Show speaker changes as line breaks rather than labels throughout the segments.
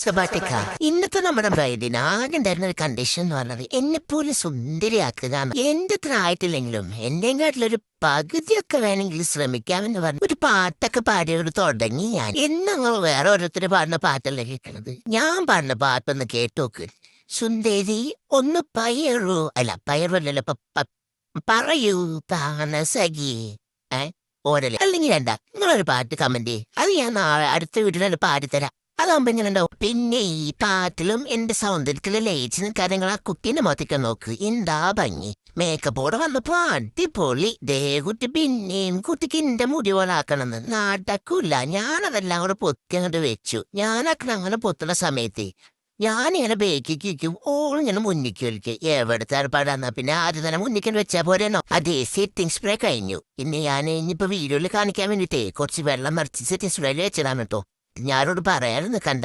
സബാറ്റിക്ക ഇന്നത്തെ നമ്മുടെ ബ്രൈഡിന് ആകെ ഉണ്ടായിരുന്ന ഒരു കണ്ടീഷൻ എന്ന് പറഞ്ഞത് എന്നെപ്പോലെ സുന്ദരിയാക്കുക. എന്റെ അത്ര ആയിട്ടില്ലെങ്കിലും എന്റെയും കാട്ടിലൊരു പകുതിയൊക്കെ വേണമെങ്കിൽ ശ്രമിക്കാമെന്ന് പറഞ്ഞു ഒരു പാട്ടൊക്കെ പാടിയോട് തുടങ്ങി ഞാൻ. എന്നങ്ങൾ വേറെ ഓരോരുത്തർ പാടുന്ന പാട്ടല്ലേ കേൾക്കണത്. ഞാൻ പാടുന്ന പാട്ടൊന്ന് കേട്ടോക്ക്. സുന്ദരി ഒന്ന് പയറൂ, അല്ല പയറല്ലോ, പറയൂ താനസഖി ഓരല്ലേ, അല്ലെങ്കിൽ വേണ്ട നിങ്ങളൊരു പാട്ട് കമന്റ് ചെയ്യ്. അത് ഞാൻ നാളെ അടുത്ത വീട്ടിൽ പാടിത്തരാം. അതാകുമ്പോ ഇങ്ങനെ ഉണ്ടാവും. പിന്നെ ഈ പാട്ടിലും എന്റെ സൗന്ദര്യത്തിലെ ലയിച്ചിന് കാര്യങ്ങൾ ആ കുട്ടീന്റെ മുഖത്തേക്ക് നോക്ക്, എന്താ ഭംഗി. മേക്കപ്പോടെ വന്നപ്പോ അടിപൊളി. ദേ കുട്ടി പിന്നെയും കുട്ടിക്ക് എന്റെ മുടി പോലാക്കണമെന്ന് നടക്കൂല. ഞാനതെല്ലാം കൂടെ പൊത്തി അങ്ങോട്ട് വെച്ചു. ഞാനാക്കണ അങ്ങനെ പൊത്തുന്ന സമയത്ത് ഞാനിങ്ങനെ ബേക്കിക്കും ഓളിങ്ങനെ മുന്നിക്ക് വലിക്കും. എവിടുത്തെ ഏർപ്പാടാന്നാ പിന്നെ ആദ്യം തന്നെ മുന്നിക്കാൻ വെച്ചാ പോരെന്നോ. അതേ സെറ്റിംഗ് സ്പ്രേ കഴിഞ്ഞു. ഇനി ഞാൻ ഇനിയിപ്പോ വീഡിയോയിൽ കാണിക്കാൻ വേണ്ടിട്ടേ കുറച്ച് വെള്ളം മറിച്ച് സെറ്റിംഗ് സ്പ്രേയിൽ വെച്ചിടാൻ കേട്ടോ. ഞാനോട് പറയാനൊന്നും കണ്ട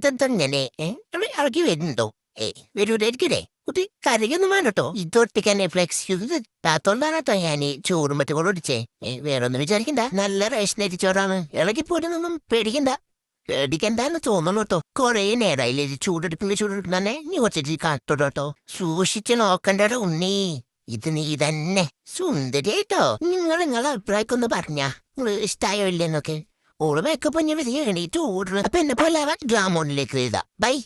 ഇതെങ്ങനെ ഇറക്കി വരുന്നുണ്ടോ? വരൂരായിരിക്കൂലേ. കുട്ടി കരയൊന്നും വേണ്ടട്ടോ. ഇതൊട്ടിക്കാൻ ഫ്ലെക്സ് ചെയ്തത് താത്തോണ്ടാണട്ടോ ഞാൻ ചോറും മറ്റും കൂടെ ഒടിച്ചേ. വേറെ ഒന്നും വിചാരിക്കണ്ട, നല്ല റേഷൻ അരിച്ചോറാണ്. ഇളകി പോരുന്നൊന്നും പേടിക്കണ്ട. പേടിക്കണ്ടെന്ന് തോന്നണു കേട്ടോ. കൊറേ നേരമായില്ലേ ചൂടെടുപ്പിന്റെ നീ കുറച്ചിട്ട് കാട്ടോട്ടോ. സൂക്ഷിച്ച് നോക്കണ്ടോ ഉണ്ണി. ഇത് നീ തന്നെ സുന്ദരിയായിട്ടോ. നിങ്ങളെ അഭിപ്രായമൊക്കെ പറഞ്ഞാ നിങ്ങൾ ഇഷ്ടായോ ഇല്ലെന്നൊക്കെ. ഓള് മേക്കപ്പ് ഞാൻ എണീറ്റ് ഓടുന്നു. അപ്പൊ എന്നെ പോലെ ഡ്രാമോണിലേക്ക് എഴുതാം. ബൈ.